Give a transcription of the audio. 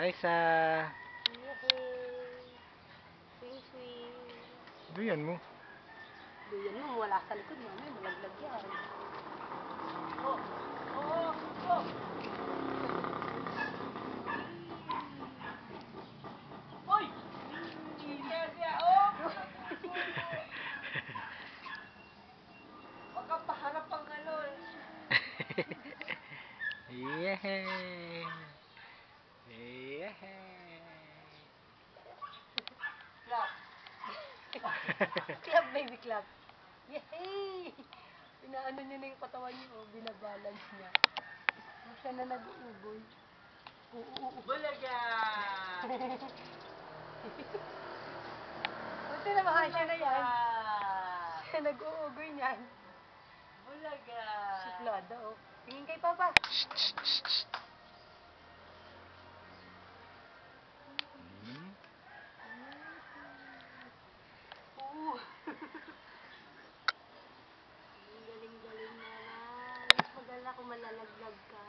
Raisa! Yehey! Swing swing! Duyan mo. Duyan mo, wala sa likod mo. May malaglag yan. Oh! Oh! Oh! Hoy! Kaya oh! Baka paharap ang galon. Yehey! Yehey! Clap. Clap, baby, clap. Yehey! Pinaano niya na yung katawan niyo, oh. Binabalance niya. Siya na nag-uuboy. Bulaga! Buti na mahal siya na yan. Siya nag-uugoy niyan. Bulaga! Siklada, oh. Tingin kay Papa. Galing-galing naman. Mas maganda kung malalaglag ka.